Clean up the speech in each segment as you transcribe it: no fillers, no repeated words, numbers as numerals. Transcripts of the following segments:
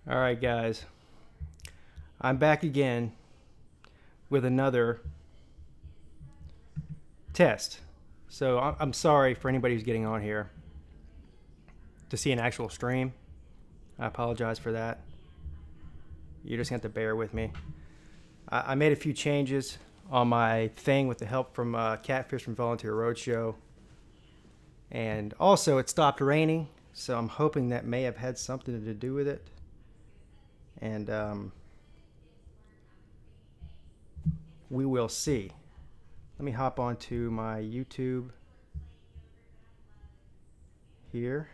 All right, guys. I'm back again with another test. So I'm sorry for anybody who's getting on here to see an actual stream. I apologize for that. You're just going to have to bear with me. I made a few changes on my thing with the help from Catfish from Volunteer Roadshow. And also, it stopped raining, so I'm hoping that may have had something to do with it. And we will see. Let me hop onto my YouTube here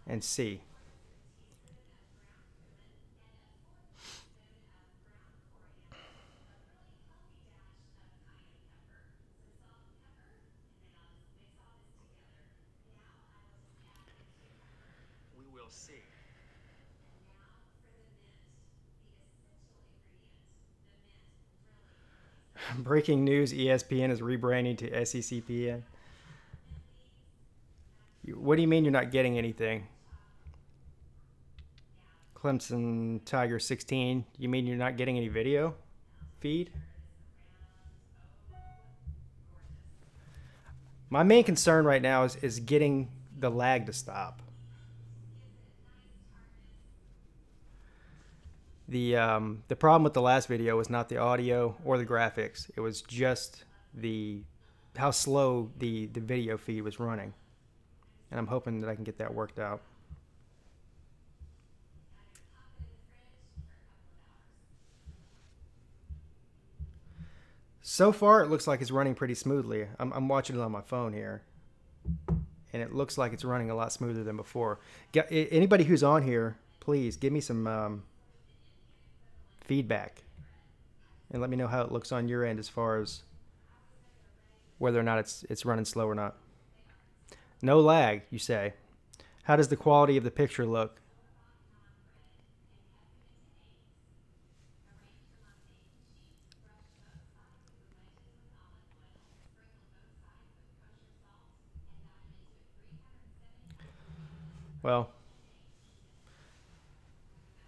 and see. We will see. Breaking news, ESPN is rebranding to SECPN. What do you mean you're not getting anything? Clemson Tiger 16, you mean you're not getting any video feed? My main concern right now is getting the lag to stop. The problem with the last video was not the audio or the graphics. It was just how slow the video feed was running. And I'm hoping that I can get that worked out. So far, it looks like it's running pretty smoothly. I'm watching it on my phone here. And it looks like it's running a lot smoother than before. Anybody who's on here, please give me some feedback. And let me know how it looks on your end as far as whether or not it's running slow or not. No lag, you say. How does the quality of the picture look? Well,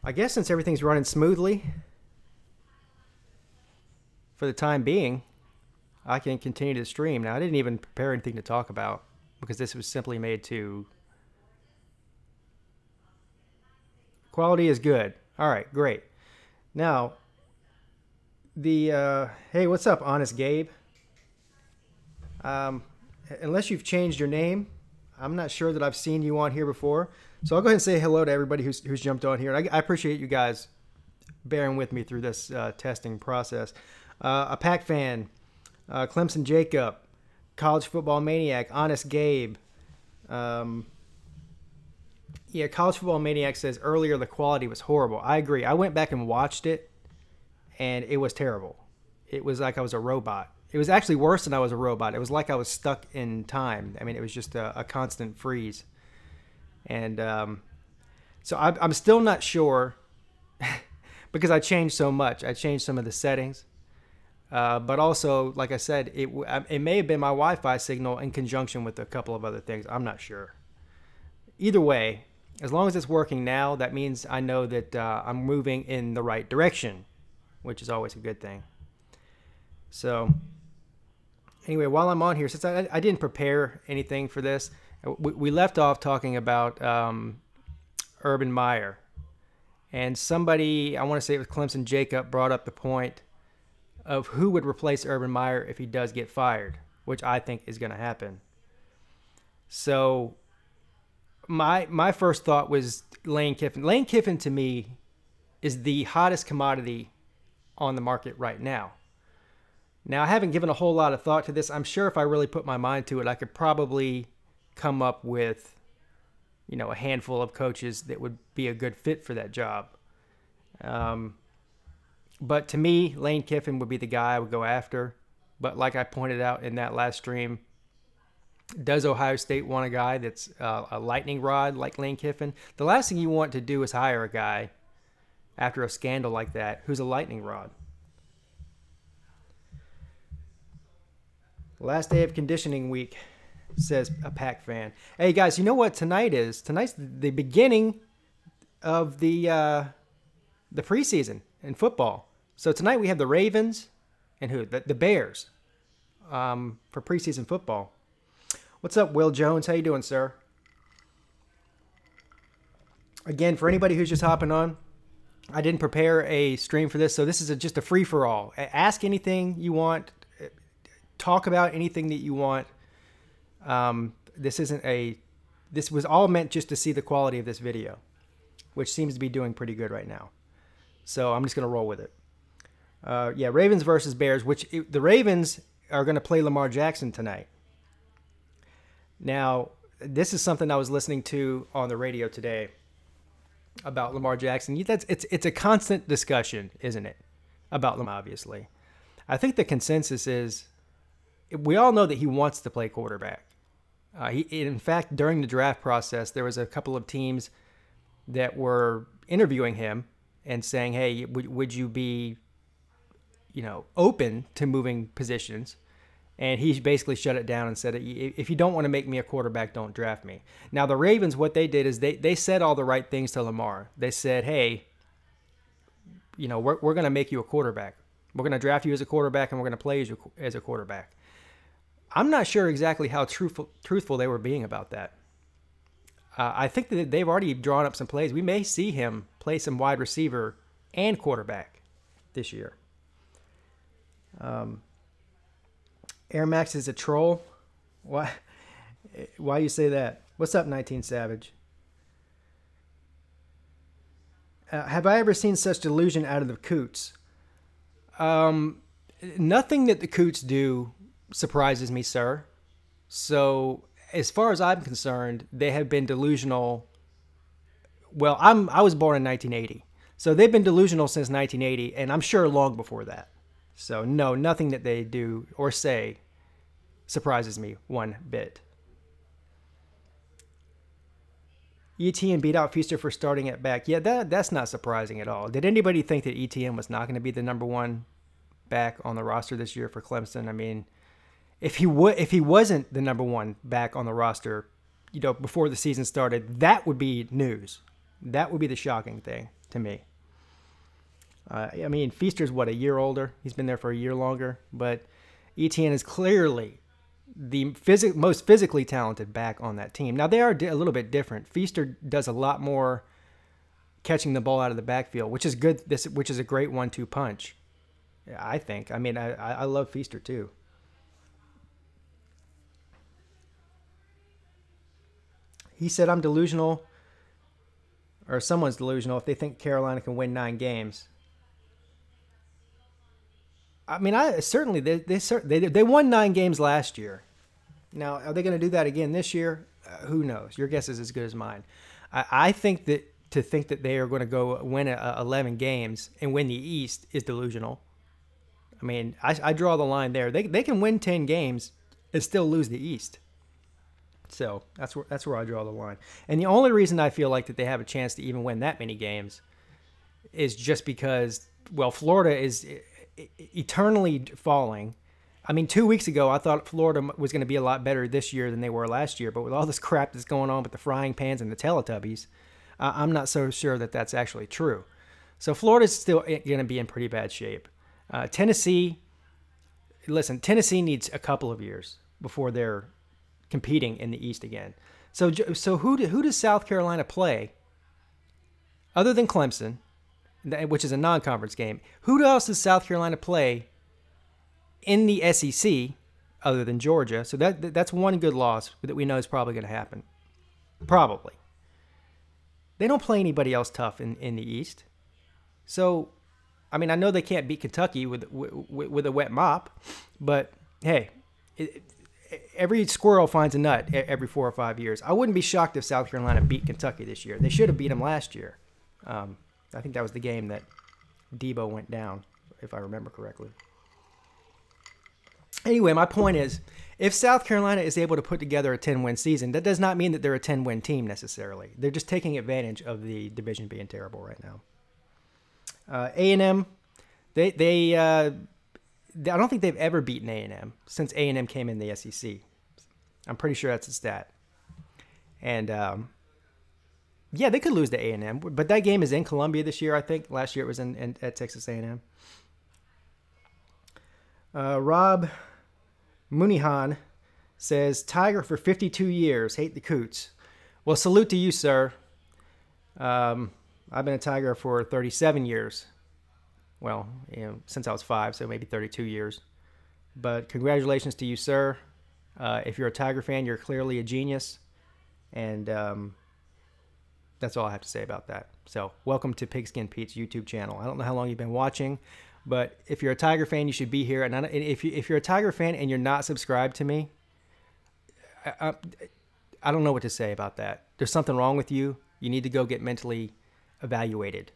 I guess since everything's running smoothly, for the time being, I can continue to stream. Now, I didn't even prepare anything to talk about because this was simply made to... Quality is good. All right, great. Now, hey, what's up, Honest Gabe? Unless you've changed your name, I'm not sure that I've seen you on here before. So I'll go ahead and say hello to everybody who's jumped on here. And I appreciate you guys bearing with me through this testing process. A Pack fan, Clemson Jacob, College Football Maniac, Honest Gabe. Yeah, College Football Maniac says earlier the quality was horrible. I agree. I went back and watched it, and it was terrible. It was like I was a robot. It was actually worse than I was a robot. It was like I was stuck in time. I mean, it was just a constant freeze. And so I'm still not sure because I changed so much. I changed some of the settings. But also, like I said, it may have been my Wi-Fi signal in conjunction with a couple of other things. I'm not sure. Either way, as long as it's working now, that means I know that I'm moving in the right direction, which is always a good thing. So anyway, while I'm on here, since I didn't prepare anything for this, we left off talking about Urban Meyer. And somebody, I want to say it was Clemson Jacob, brought up the point of who would replace Urban Meyer if he does get fired, which I think is going to happen. So my first thought was Lane Kiffin. Lane Kiffin, to me, is the hottest commodity on the market right now. Now, I haven't given a whole lot of thought to this. I'm sure if I really put my mind to it, I could probably come up with, a handful of coaches that would be a good fit for that job. But to me, Lane Kiffin would be the guy I would go after. But like I pointed out in that last stream, does Ohio State want a guy that's a lightning rod like Lane Kiffin? The last thing you want to do is hire a guy after a scandal like that who's a lightning rod. Last day of conditioning week. says a Pack fan. Hey guys, you know what tonight is? Tonight's the beginning of the preseason in football. So tonight we have the Ravens and who? The Bears for preseason football. What's up, Will Jones? How you doing, sir? Again, for anybody who's just hopping on, I didn't prepare a stream for this, so this is just a free-for-all. Ask anything you want. Talk about anything that you want. This was all meant just to see the quality of this video, which seems to be doing pretty good right now. So I'm just going to roll with it. Yeah, Ravens versus Bears, the Ravens are going to play Lamar Jackson tonight. Now, this is something I was listening to on the radio today about Lamar Jackson. It's a constant discussion, isn't it, about Lamar, obviously. I think the consensus is we all know that he wants to play quarterback. In fact, during the draft process, there was a couple of teams that were interviewing him and saying, hey, would you be, open to moving positions? And he basically shut it down and said, if you don't want to make me a quarterback, don't draft me. Now, the Ravens, what they did is they said all the right things to Lamar. They said, hey, we're going to make you a quarterback. We're going to draft you as a quarterback, and we're going to play you as a quarterback. I'm not sure exactly how truthful they were being about that. I think that they've already drawn up some plays. We may see him play some wide receiver and quarterback this year. Air Max is a troll. Why you say that? What's up, 19 Savage? Have I ever seen such delusion out of the Coots? Nothing that the Coots do surprises me, sir. So as far as I'm concerned, they have been delusional. Well, I was born in 1980. So they've been delusional since 1980, and I'm sure long before that. So no, nothing that they do or say surprises me one bit. ETN beat out Feaster for starting at back. Yeah, that's not surprising at all. Did anybody think that ETN was not going to be the number one back on the roster this year for Clemson? I mean, if he wasn't the number one back on the roster, before the season started, that would be news. That would be the shocking thing to me. I mean, Feaster's a year older. He's been there for a year longer, but ETN is clearly the most physically talented back on that team. Now, they are a little bit different. Feaster does a lot more catching the ball out of the backfield, which is good. Which is a great 1-2 punch, I think. I mean, I love Feaster too. He said, I'm delusional, or someone's delusional, if they think Carolina can win 9 games. I mean, certainly they won 9 games last year. Now, are they going to do that again this year? Who knows? Your guess is as good as mine. I think that to think that they are going to go win 11 games and win the East is delusional. I mean, I draw the line there. They can win 10 games and still lose the East. So that's where I draw the line. And the only reason I feel like that they have a chance to even win that many games is just because, well, Florida is eternally falling. I mean, 2 weeks ago, I thought Florida was going to be a lot better this year than they were last year. But with all this crap that's going on with the frying pans and the Teletubbies, I'm not so sure that that's actually true. So Florida's still going to be in pretty bad shape. Tennessee needs a couple of years before they're competing in the East again. So who does South Carolina play other than Clemson, which is a non-conference game? Who else does South Carolina play in the SEC other than Georgia? So that's one good loss that we know is probably going to happen. Probably. They don't play anybody else tough in the East. So, I mean, I know they can't beat Kentucky with a wet mop, but hey, every squirrel finds a nut every 4 or 5 years. I wouldn't be shocked if South Carolina beat Kentucky this year. They should have beat them last year. I think that was the game that Debo went down, if I remember correctly. Anyway, my point is, if South Carolina is able to put together a 10-win season, that does not mean that they're a 10-win team necessarily. They're just taking advantage of the division being terrible right now. A&M, I don't think they've ever beaten A&M since A&M came in the SEC. I'm pretty sure that's a stat. And yeah, they could lose to A&M, but that game is in Columbia this year, I think. Last year it was at Texas A&M. Rob Munihan says, Tiger for 52 years. Hate the Coots. Well, salute to you, sir. I've been a Tiger for 37 years. Well, since I was 5, so maybe 32 years. But congratulations to you, sir. If you're a Tiger fan, you're clearly a genius. And that's all I have to say about that. So welcome to Pigskin Pete's YouTube channel. I don't know how long you've been watching, but if you're a Tiger fan, you should be here. And if you're a Tiger fan and you're not subscribed to me, I don't know what to say about that. There's something wrong with you. You need to go get mentally evaluated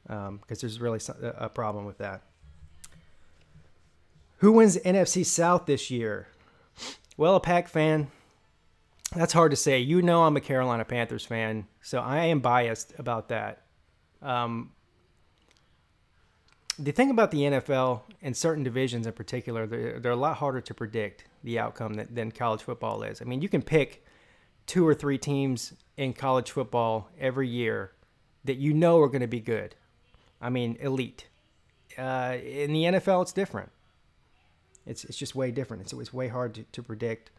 because there's really a problem with that. Who wins NFC South this year? Well, a Pack fan. That's hard to say. You know I'm a Carolina Panthers fan, so I am biased about that. The thing about the NFL and certain divisions in particular, they're a lot harder to predict the outcome than college football is. I mean, you can pick 2 or 3 teams in college football every year that you know are going to be good. I mean, elite. In the NFL, it's different. It's just way different. It's way hard to predict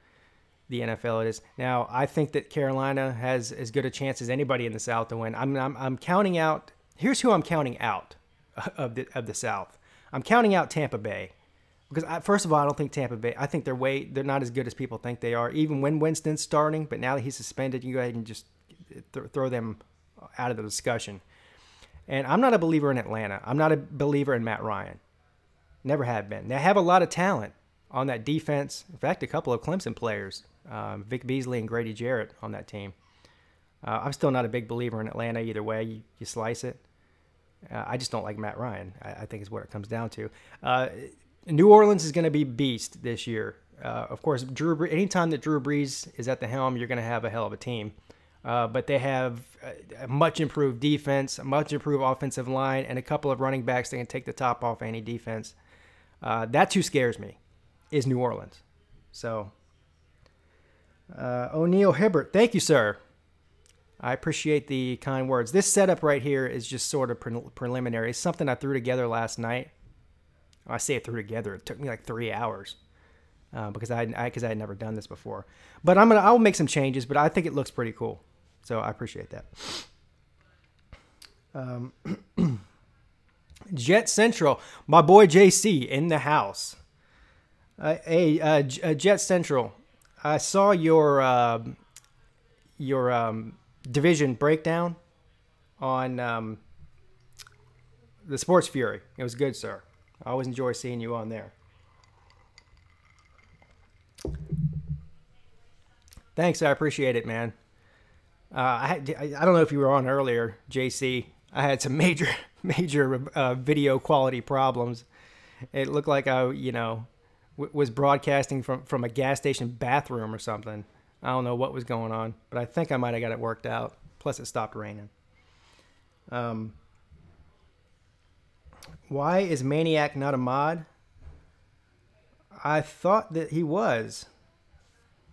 the NFL it is. Now, I think that Carolina has as good a chance as anybody in the South to win. I'm counting out. Here's who I'm counting out of the South. I'm counting out Tampa Bay because first of all, I don't think Tampa Bay. I think they're not as good as people think they are. Even when Winston's starting, but now that he's suspended, you go ahead and just throw them out of the discussion. And I'm not a believer in Atlanta. I'm not a believer in Matt Ryan. Never have been. They have a lot of talent on that defense. In fact, a couple of Clemson players, Vic Beasley and Grady Jarrett on that team. I'm still not a big believer in Atlanta either way you slice it. I just don't like Matt Ryan, I think is what it comes down to. New Orleans is going to be beast this year. Of course, anytime that Drew Brees is at the helm, you're going to have a hell of a team. But they have a much improved defense, a much improved offensive line, and a couple of running backs that can take the top off any defense. That's who scares me, is New Orleans. So, O'Neal Hibbert, thank you, sir. I appreciate the kind words. This setup right here is just sort of preliminary. It's something I threw together last night. I say it threw together. It took me like 3 hours because I had never done this before. But I'll make some changes, but I think it looks pretty cool. So I appreciate that. Jet Central, my boy JC in the house. Jet Central, I saw your division breakdown on the Sports Fury. It was good, sir. I always enjoy seeing you on there. Thanks, I appreciate it, man. I don't know if you were on earlier, JC. I had some major video quality problems. It looked like I, was broadcasting from a gas station bathroom or something. I don't know what was going on, but I think I might have got it worked out. Plus, it stopped raining. Why is Maniac not a mod? I thought that he was.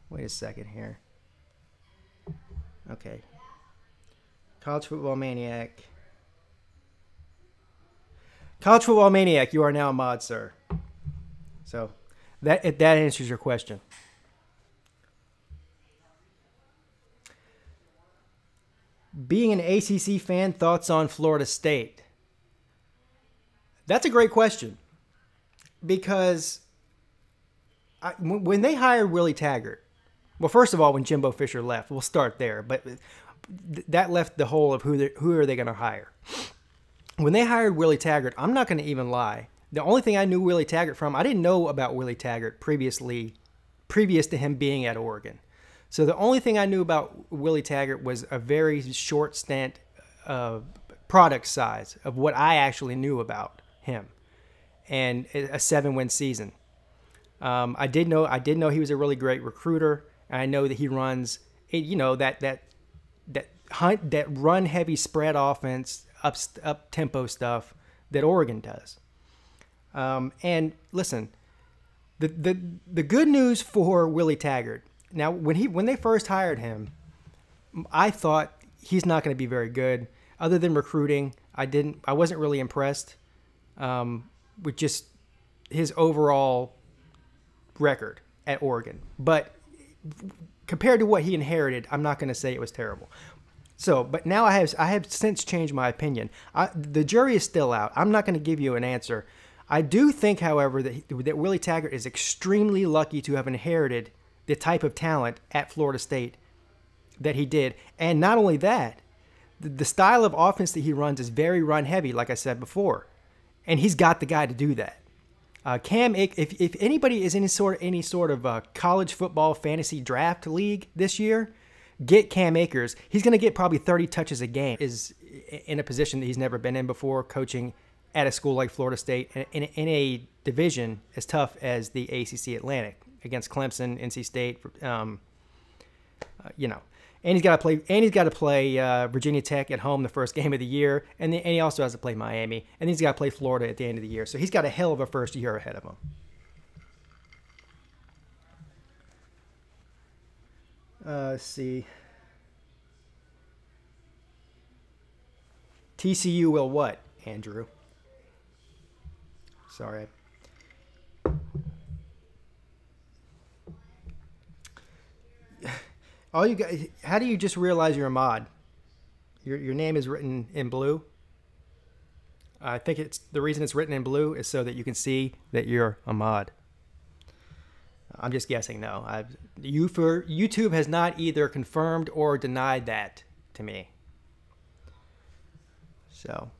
Wait a second here. Okay. College Football Maniac. College Football Maniac, you are now a mod, sir. So that answers your question. Being an ACC fan, thoughts on Florida State? That's a great question. Because when they hired Willie Taggart, well, first of all, when Jimbo Fisher left, we'll start there. But that left the hole of who are they going to hire. When they hired Willie Taggart, I'm not going to even lie. The only thing I knew Willie Taggart from, I didn't know about Willie Taggart previous to him being at Oregon. So the only thing I knew about Willie Taggart was a very short stint product size of what I actually knew about him, and a 7-win season. I did know he was a really great recruiter, and I know that he runs that run heavy spread offense, up tempo stuff that Oregon does. And listen, the good news for Willie Taggart Now, when they first hired him, I thought he's not going to be very good. Other than recruiting, I wasn't really impressed with just his overall record at Oregon. But compared to what he inherited, I'm not going to say it was terrible. So, but now I have since changed my opinion. The jury is still out. I'm not going to give you an answer. I do think, however, that Willie Taggart is extremely lucky to have inherited the type of talent at Florida State that he did. And not only that, the style of offense that he runs is very run heavy, like I said before. And he's got the guy to do that. Cam, if anybody is in any sort of college football fantasy draft league this year, get Cam Akers. He's going to get probably 30 touches a game. Is in a position that he's never been in before, coaching at a school like Florida State in a division as tough as the ACC Atlantic against Clemson, NC State. And he's got to play Virginia Tech at home the first game of the year, and he also has to play Miami, and he's got to play Florida at the end of the year. So he's got a hell of a first year ahead of him. Let's see. TCU will what, Andrew? Sorry. All you got. How do you just realize you're a mod? Your name is written in blue. I think it's the reason it's written in blue is so that you can see that you're a mod. I'm just guessing, though. YouTube has not either confirmed or denied that to me. So,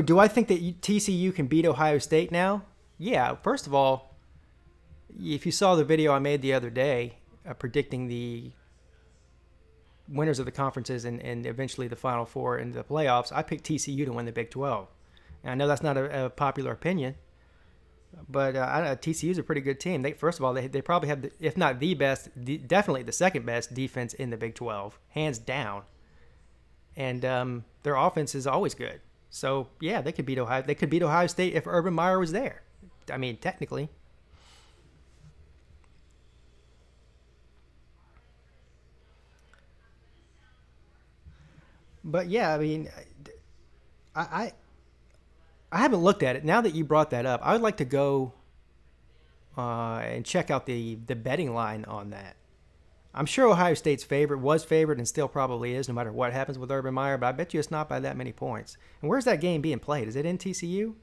do I think that TCU can beat Ohio State now? Yeah. First of all, if you saw the video I made the other day predicting the winners of the conferences and eventually the Final Four and the playoffs, I picked TCU to win the Big 12. And I know that's not a popular opinion. But TCU is a pretty good team. First of all, they probably have, if not the best, definitely the second best defense in the Big 12, hands down. And their offense is always good. So yeah, they could beat Ohio. They could beat Ohio State if Urban Meyer was there. I mean, technically. But yeah, I mean, I haven't looked at it. Now that you brought that up, I would like to go and check out the betting line on that. I'm sure Ohio State's was favored and still probably is, no matter what happens with Urban Meyer, but I bet you it's not by that many points. And where's that game being played? Is it in TCU?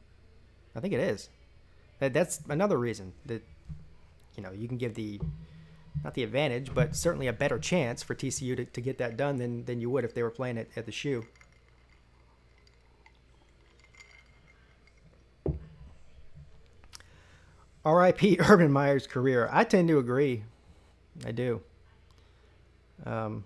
I think it is. That's another reason that, you can give not the advantage, but certainly a better chance for TCU to get that done than you would if they were playing it at the Shoe. R.I.P. Urban Meyer's career. I tend to agree. I do. I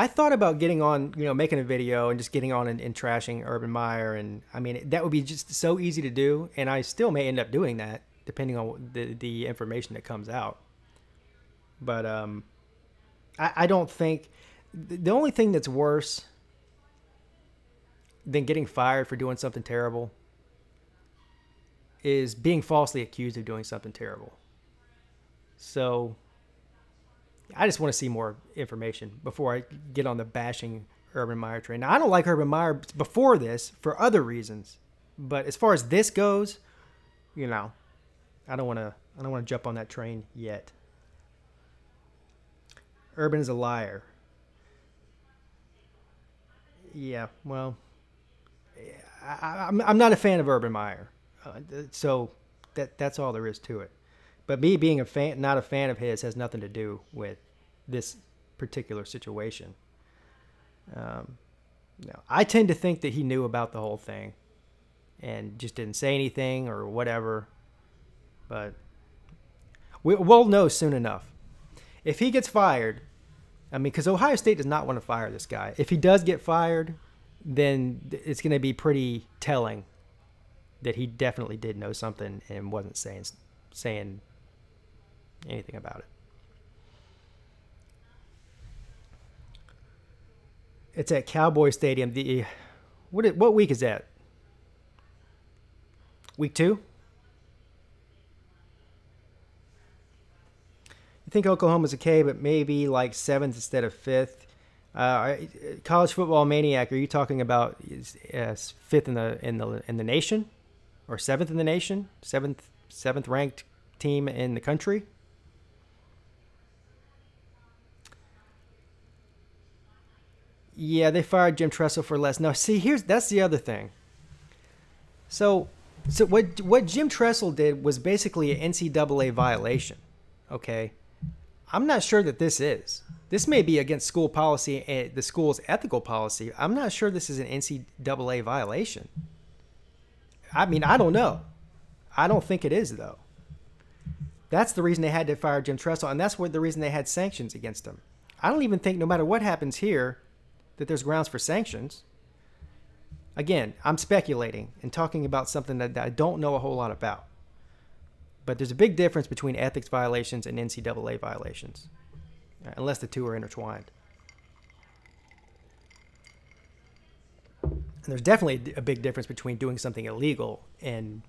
thought about getting on, making a video and just getting on and trashing Urban Meyer. And I mean, that would be just so easy to do. And I still may end up doing that depending on the information that comes out. But I don't think the only thing that's worse than getting fired for doing something terrible is being falsely accused of doing something terrible. So I just want to see more information before I get on the bashing Urban Meyer train. Now, I don't like Urban Meyer before this for other reasons, but as far as this goes, I don't want to jump on that train yet. Urban is a liar. Yeah, well, I'm not a fan of Urban Meyer, so that's all there is to it. But me being not a fan of his has nothing to do with this particular situation. I tend to think that he knew about the whole thing and just didn't say anything or whatever. But we'll know soon enough. If he gets fired, because Ohio State does not want to fire this guy. If he does get fired, then it's going to be pretty telling that he definitely did know something and wasn't saying anything about it. It's at Cowboy Stadium. What week is that? Week 2? think Oklahoma's okay, but maybe like 7th instead of 5th. College Football Maniac, are you talking about 5th in the nation, or 7th in the nation? Seventh ranked team in the country? Yeah, they fired Jim Tressel for less. No, see, that's the other thing. So what Jim Tressel did was basically an NCAA violation. Okay, I'm not sure that this is. This may be against school policy and the school's ethical policy. I'm not sure this is an NCAA violation. I mean, I don't know. I don't think it is, though. That's the reason they had to fire Jim Tressel, and that's the reason they had sanctions against him. I don't even think, no matter what happens here, that there's grounds for sanctions. Again, I'm speculating and talking about something that I don't know a whole lot about. But there's a big difference between ethics violations and NCAA violations, unless the two are intertwined. And there's definitely a big difference between doing something illegal and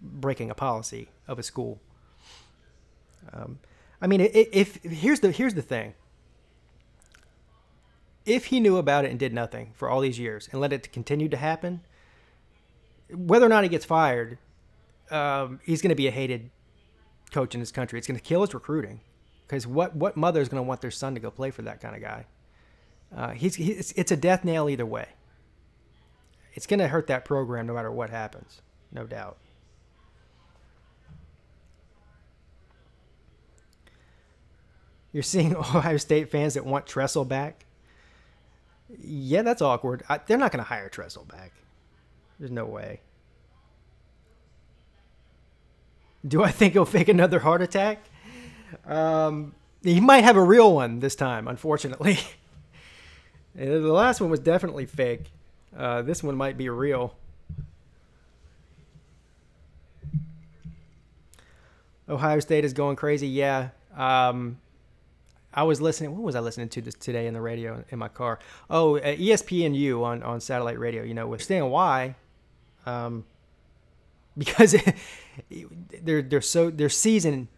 breaking a policy of a school. I mean, here's the thing. If he knew about it and did nothing for all these years and let it continue to happen, whether or not he gets fired, he's going to be a hated coach in this country. It's going to kill his recruiting, because what mother is going to want their son to go play for that kind of guy? It's a death nail either way. It's going to hurt that program no matter what happens, no doubt. You're seeing Ohio State fans that want Tressel back. Yeah, that's awkward. They're not going to hire Tressel back. There's no way. Do I think he'll fake another heart attack? He might have a real one this time, unfortunately. The last one was definitely fake. This one might be real. Ohio State is going crazy. Yeah. I was listening. What was I listening to today in the radio in my car? Oh, ESPNU on satellite radio. You know, with Stan Y, because their season,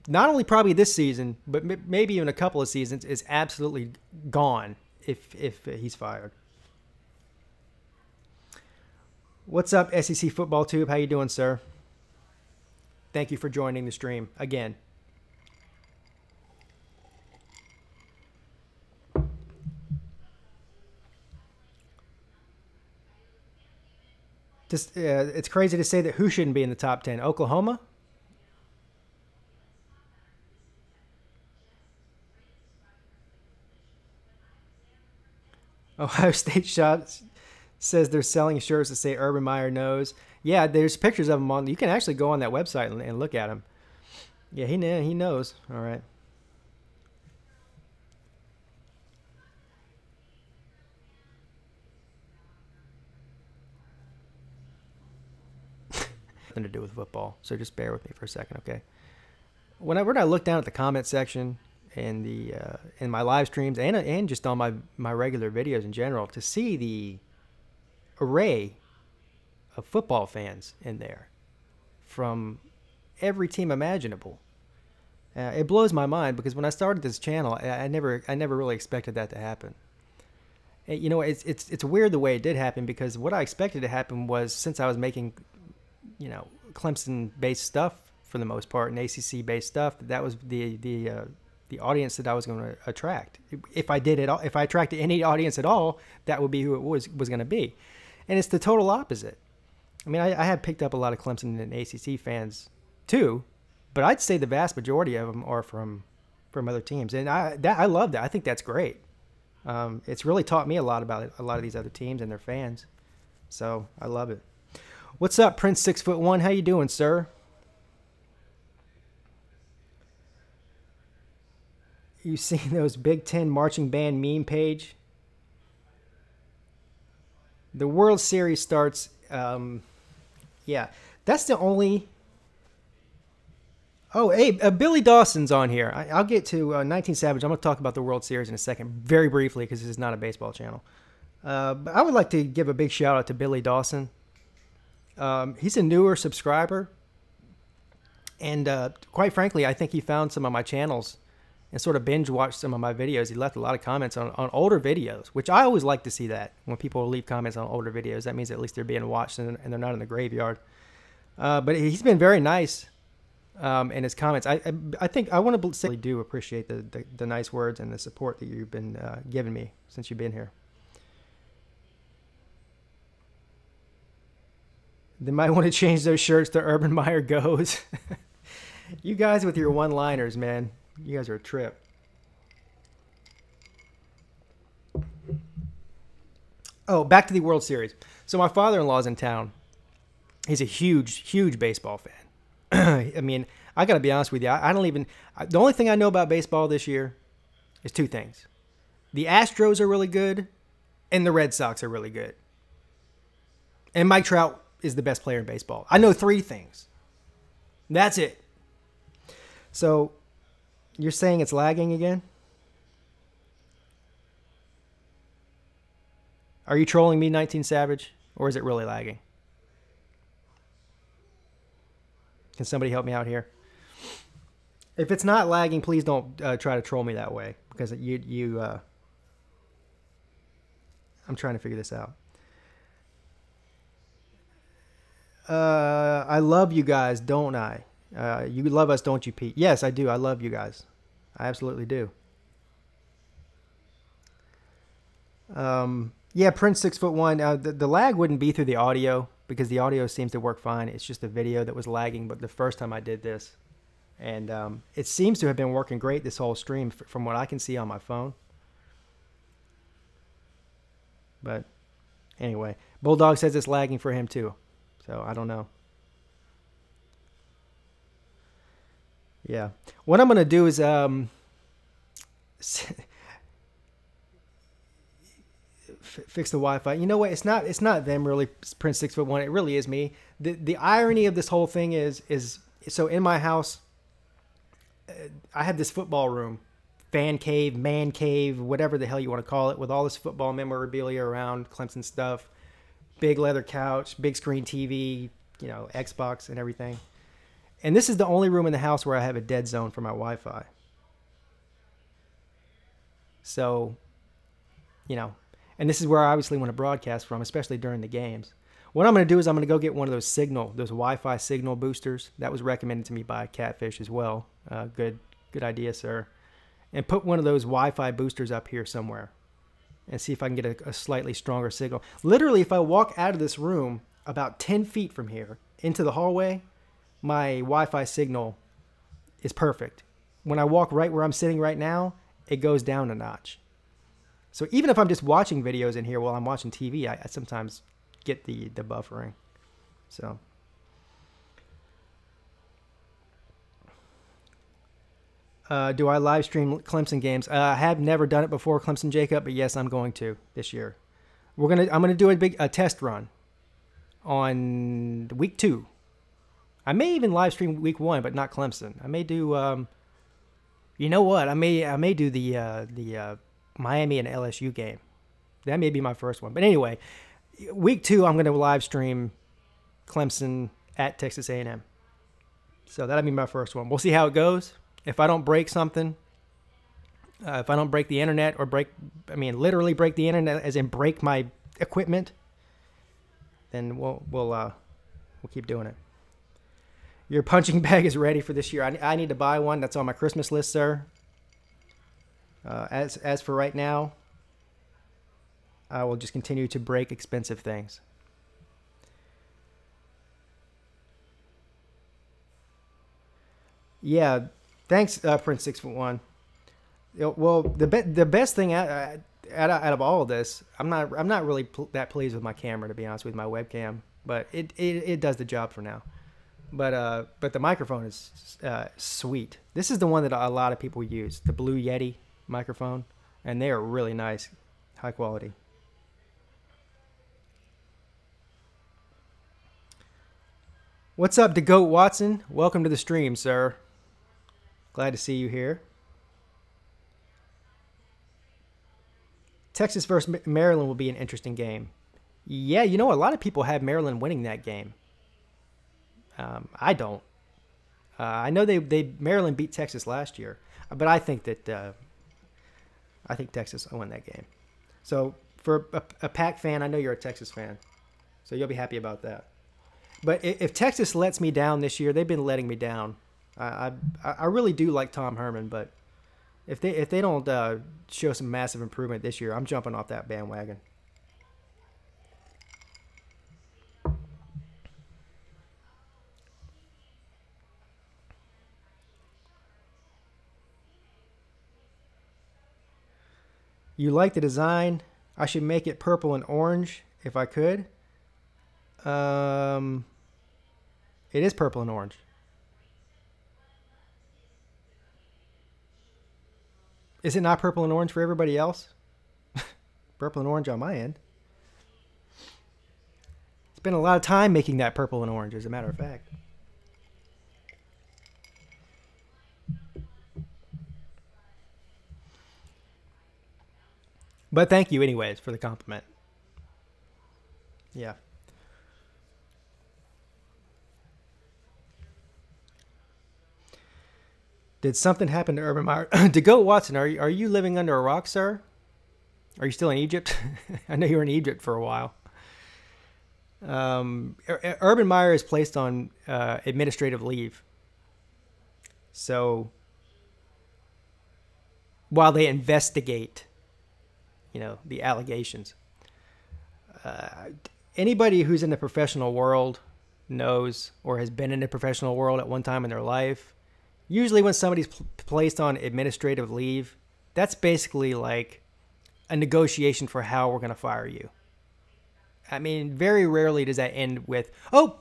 not only probably this season, but maybe even a couple of seasons, is absolutely gone if he's fired. What's up, SEC Football Tube? How you doing, sir? Thank you for joining the stream again. Just, it's crazy to say that who shouldn't be in the top 10. Oklahoma? Ohio State shops says they're selling shirts that say Urban Meyer knows. Yeah, there's pictures of them on. You can actually go on that website and look at them. Yeah, he knows. All right. To do with football, so just bear with me for a second, okay? Whenever I look down at the comment section and in my live streams and just on my regular videos in general, to see the array of football fans in there from every team imaginable, it blows my mind, because when I started this channel, I never really expected that to happen. And, you know, it's weird the way it did happen, because what I expected to happen was, since I was making, you know, Clemson-based stuff for the most part and ACC-based stuff, that was the audience that I was going to attract. If I did it, if I attracted any audience at all, that would be who it was going to be. And it's the total opposite. I mean, I have picked up a lot of Clemson and ACC fans too, but I'd say the vast majority of them are from other teams, and I love that. I think that's great. It's really taught me a lot about a lot of these other teams and their fans, so I love it. What's up, Prince 6'1"? How you doing, sir? You seen those Big Ten marching band meme page? The World Series starts. Yeah, that's the only. Oh, hey, Billy Dawson's on here. I'll get to 19 Savage. I'm going to talk about the World Series in a second, very briefly, because this is not a baseball channel. But I would like to give a big shout out to Billy Dawson. He's a newer subscriber, and quite frankly, I think he found some of my channels and sort of binge watched some of my videos. He left a lot of comments on older videos, which I always like to see that. When people leave comments on older videos, that means at least they're being watched and they're not in the graveyard. But he's been very nice in his comments. I think I want to say I do appreciate the nice words and the support that you've been giving me since you've been here. They might want to change those shirts to Urban Meyer Goes. You guys with your one-liners, man. You guys are a trip. Oh, back to the World Series. So my father-in-law's in town. He's a huge, huge baseball fan. I mean, I got to be honest with you. I don't even... The only thing I know about baseball this year is two things. The Astros are really good, and the Red Sox are really good. And Mike Trout is the best player in baseball. I know three things. That's it. So, you're saying it's lagging again? Are you trolling me, 19 Savage? Or is it really lagging? Can somebody help me out here? If it's not lagging, please don't try to troll me that way. Because I'm trying to figure this out. I love you guys, don't I? You love us, don't you, Pete? Yes, I do. I love you guys. I absolutely do. Yeah, Prince 6'1". The lag wouldn't be through the audio because the audio seems to work fine. It's just the video that was lagging. But the first time I did this, and it seems to have been working great this whole stream from what I can see on my phone. But anyway, Bulldog says it's lagging for him too. So I don't know. Yeah. What I'm going to do is fix the Wi-Fi. You know what? It's not them really, Prince 6'1". It really is me. The irony of this whole thing is so in my house I have this football room, fan cave, man cave, whatever the hell you want to call it, with all this football memorabilia around, Clemson stuff. Big leather couch, big screen TV, you know, Xbox and everything. And this is the only room in the house where I have a dead zone for my Wi-Fi. So, you know, and this is where I obviously want to broadcast from, especially during the games. What I'm going to do is I'm going to go get one of those Wi-Fi signal boosters. That was recommended to me by Catfish as well. Good idea, sir. And put one of those Wi-Fi boosters up here somewhere. And see if I can get a slightly stronger signal. Literally, if I walk out of this room about 10 feet from here into the hallway, my Wi-Fi signal is perfect. When I walk right where I'm sitting right now, it goes down a notch. So even if I'm just watching videos in here while I'm watching TV, I sometimes get the buffering. So... do I live stream Clemson games? I have never done it before, Clemson Jacob, but yes, I'm going to this year. I'm gonna do a test run on week 2. I may even live stream week 1, but not Clemson. I may do you know what? I may do the Miami and LSU game. That may be my first one. But anyway, week 2 I'm gonna live stream Clemson at Texas A&M. So that'll be my first one. We'll see how it goes. If I don't break something, if I don't break the internet or literally break the internet as in break my equipment, then we'll keep doing it. Your punching bag is ready for this year. I need to buy one. That's on my Christmas list, sir. As for right now, I will just continue to break expensive things. Yeah. Thanks, Prince 6'1". Well, the best thing out of all of this, I'm not really that pleased with my camera, to be honest with my webcam, but it does the job for now. But the microphone is sweet. This is the one that a lot of people use, the Blue Yeti microphone, and they are really nice, high quality. What's up, DeGoat Watson? Welcome to the stream, sir. Glad to see you here. Texas versus Maryland will be an interesting game. Yeah, you know, a lot of people have Maryland winning that game. I don't. I know Maryland beat Texas last year. But I think Texas will win that game. So for a Pac fan, I know you're a Texas fan, so you'll be happy about that. But if Texas lets me down this year, they've been letting me down. I really do like Tom Herman, but if they don't show some massive improvement this year, I'm jumping off that bandwagon. You like the design? I should make it purple and orange if I could. It is purple and orange. Is it not purple and orange for everybody else? Purple and orange on my end. Spent a lot of time making that purple and orange, as a matter of fact. But thank you anyways for the compliment. Yeah. Did something happen to Urban Meyer? DeGoat Watson, are you living under a rock, sir? Are you still in Egypt? I know you were in Egypt for a while. Urban Meyer is placed on administrative leave. So while they investigate, the allegations, anybody who's in the professional world knows, or has been in the professional world at one time in their life, usually when somebody's placed on administrative leave, that's basically like a negotiation for how we're going to fire you. I mean, very rarely does that end with, oh,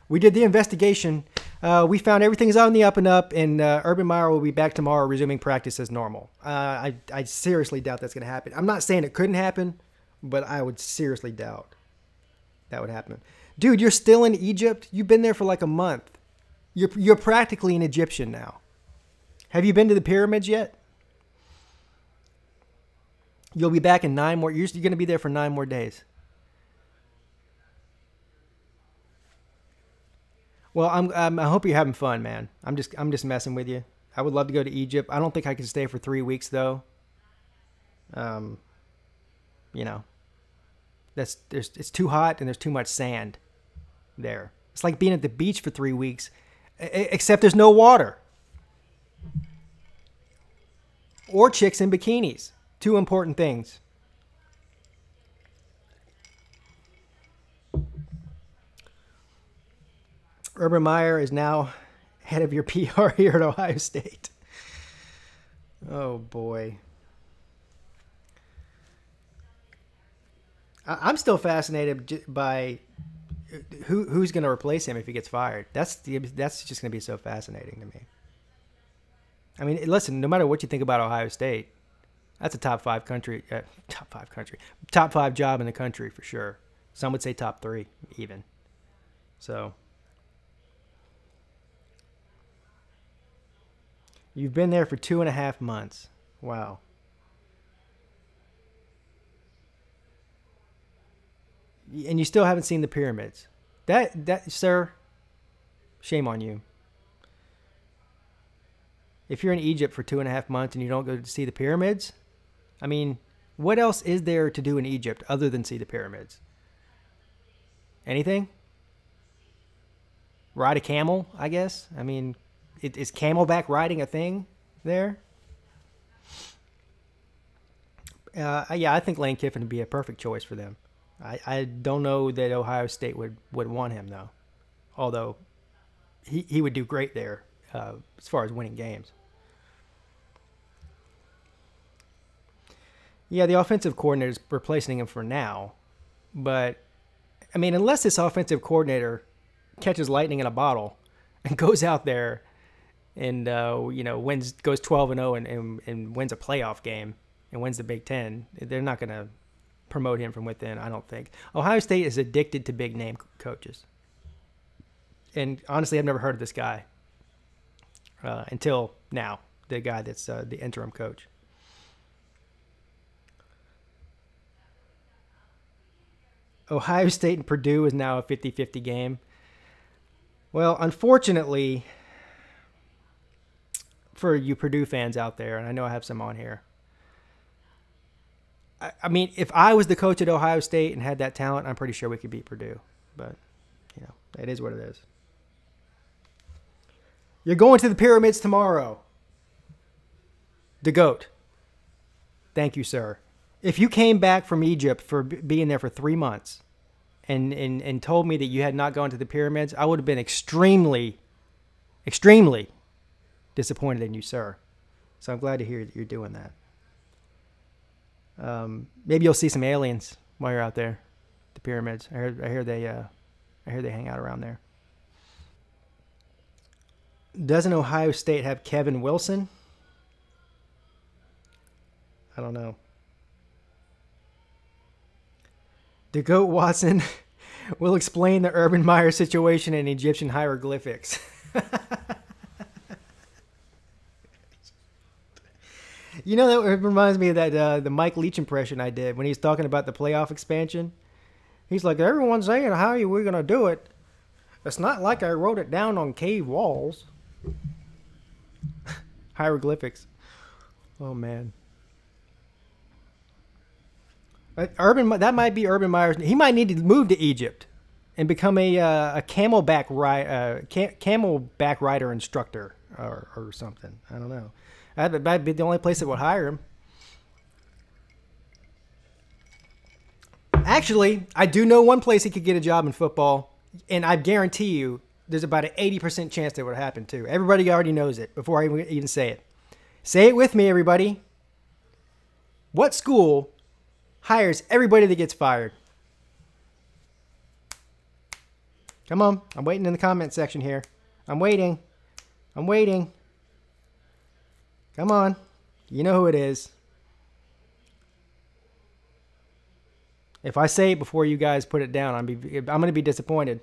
we did the investigation. We found everything's on the up and up, and Urban Meyer will be back tomorrow resuming practice as normal. I seriously doubt that's going to happen. I'm not saying it couldn't happen, but I would seriously doubt that would happen. Dude, you're still in Egypt? You've been there for like a month. You're practically an Egyptian now. Have you been to the pyramids yet? You'll be back in 9 more. You're going to be there for 9 more days. Well, I hope you're having fun, man. I'm just messing with you. I would love to go to Egypt. I don't think I could stay for 3 weeks though. It's too hot and there's too much sand there. It's like being at the beach for 3 weeks, except there's no water. Or chicks in bikinis. 2 important things. Urban Meyer is now head of your PR here at Ohio State. Oh, boy. I'm still fascinated by who's going to replace him if he gets fired. That's just going to be so fascinating to me. I mean, listen, no matter what you think about Ohio State, that's a top 5 job in the country for sure. Some would say top 3 even. So you've been there for 2.5 months. Wow. And you still haven't seen the pyramids. That, sir, shame on you. If you're in Egypt for 2.5 months and you don't go to see the pyramids, I mean, what else is there to do in Egypt other than see the pyramids? Anything? Ride a camel, I guess? I mean, is camelback riding a thing there? Yeah, I think Lane Kiffin would be a perfect choice for them. I don't know that Ohio State would want him, though. Although he would do great there as far as winning games. Yeah, the offensive coordinator is replacing him for now. But, I mean, unless this offensive coordinator catches lightning in a bottle and goes out there and, goes 12-0 and wins a playoff game and wins the Big Ten, they're not going to promote him from within, I don't think. Ohio State is addicted to big-name coaches. And, honestly, I've never heard of this guy until now, the guy that's the interim coach. Ohio State and Purdue is now a 50-50 game. Well, unfortunately, for you Purdue fans out there, and I know I have some on here. I mean, if I was the coach at Ohio State and had that talent, I'm pretty sure we could beat Purdue. But, you know, it is what it is. You're going to the pyramids tomorrow. The GOAT. Thank you, sir. If you came back from Egypt for being there for 3 months and told me that you had not gone to the pyramids, I would have been extremely, extremely disappointed in you, sir. So I'm glad to hear that you're doing that. Maybe you'll see some aliens while you're out there, the pyramids. I hear they hang out around there. Doesn't Ohio State have Kevin Wilson? I don't know. The GOAT Watson will explain the Urban Meyer situation in Egyptian hieroglyphics. You know, that reminds me of that the Mike Leach impression I did when he was talking about the playoff expansion. He's like, everyone's saying, how are we going to do it? It's not like I wrote it down on cave walls. Hieroglyphics. Oh, man. That might be Urban Meyer's. He might need to move to Egypt and become a camelback rider instructor or something. I don't know. That'd be the only place that would hire him. Actually, I do know one place he could get a job in football, and I guarantee you there's about an 80% chance that would happen too. Everybody already knows it before I even say it. Say it with me, everybody. What school hires everybody that gets fired? Come on. I'm waiting in the comment section here. I'm waiting. Come on. You know who it is. If I say it before you guys put it down, I'm going to be disappointed.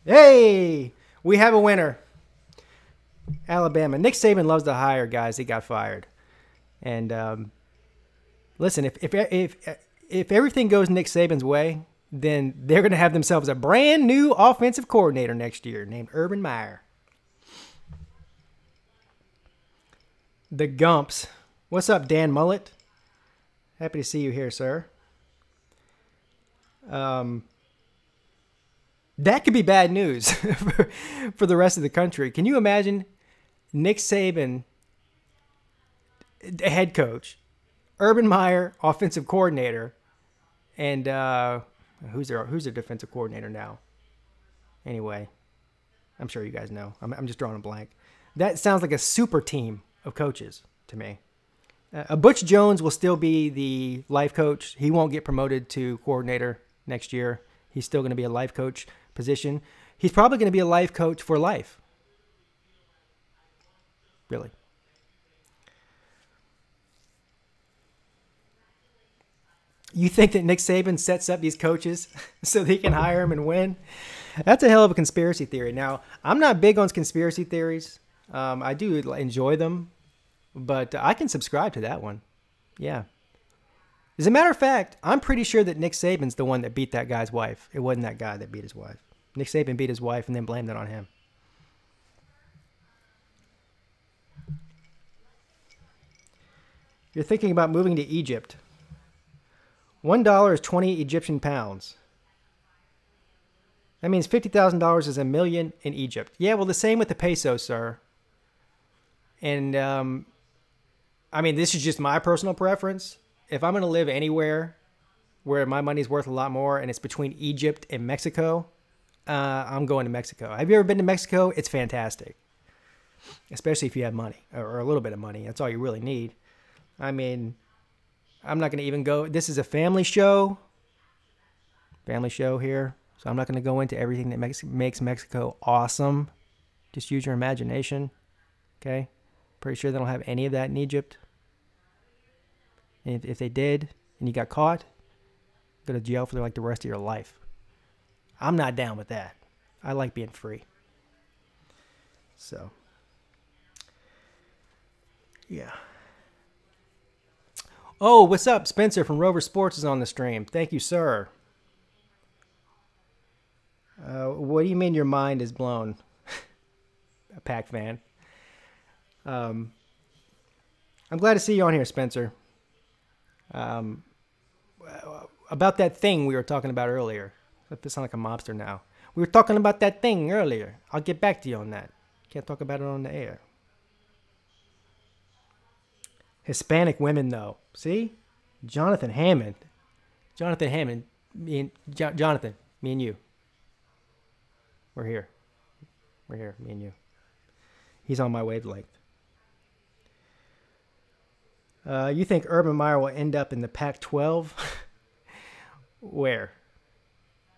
Hey! We have a winner. Alabama. Nick Saban loves to hire guys that got fired. And listen, if everything goes Nick Saban's way, then they're going to have themselves a brand new offensive coordinator next year named Urban Meyer. The Gumps. What's up, Dan Mullet? Happy to see you here, sir. That could be bad news for the rest of the country. Can you imagine Nick Saban, head coach, Urban Meyer, offensive coordinator, and who's their defensive coordinator now? Anyway, I'm sure you guys know. I'm just drawing a blank. That sounds like a super team of coaches to me. Butch Jones will still be the life coach. He won't get promoted to coordinator next year. He's still going to be a life coach position. He's probably going to be a life coach for life. Really. You think that Nick Saban sets up these coaches so they can hire them and win? That's a hell of a conspiracy theory. Now, I'm not big on conspiracy theories. I do enjoy them, but I can subscribe to that one. Yeah. As a matter of fact, I'm pretty sure that Nick Saban's the one that beat that guy's wife. It wasn't that guy that beat his wife. Nick Saban beat his wife and then blamed it on him. You're thinking about moving to Egypt. $1 is 20 Egyptian pounds. That means $50,000 is $1 million in Egypt. Yeah, well, the same with the peso, sir. And, I mean, this is just my personal preference. If I'm going to live anywhere where my money's worth a lot more and it's between Egypt and Mexico, I'm going to Mexico. Have you ever been to Mexico? It's fantastic. Especially if you have money or a little bit of money. That's all you really need. I mean, I'm not going to even go. This is a family show. Family show here. So I'm not going to go into everything that makes Mexico awesome. Just use your imagination. Okay? Pretty sure they don't have any of that in Egypt. And if they did, and you got caught, go to jail for like the rest of your life. I'm not down with that. I like being free. So, yeah. Oh, what's up? Spencer from Rover Sports is on the stream. Thank you, sir. What do you mean your mind is blown? Pack fan. I'm glad to see you on here, Spencer. About that thing we were talking about earlier. I sound like a mobster now. We were talking about that thing earlier. I'll get back to you on that. Can't talk about it on the air. Hispanic women, though. See? Jonathan Hammond. Jonathan, me and you. We're here, me and you. He's on my wavelength. You think Urban Meyer will end up in the Pac-12? Where?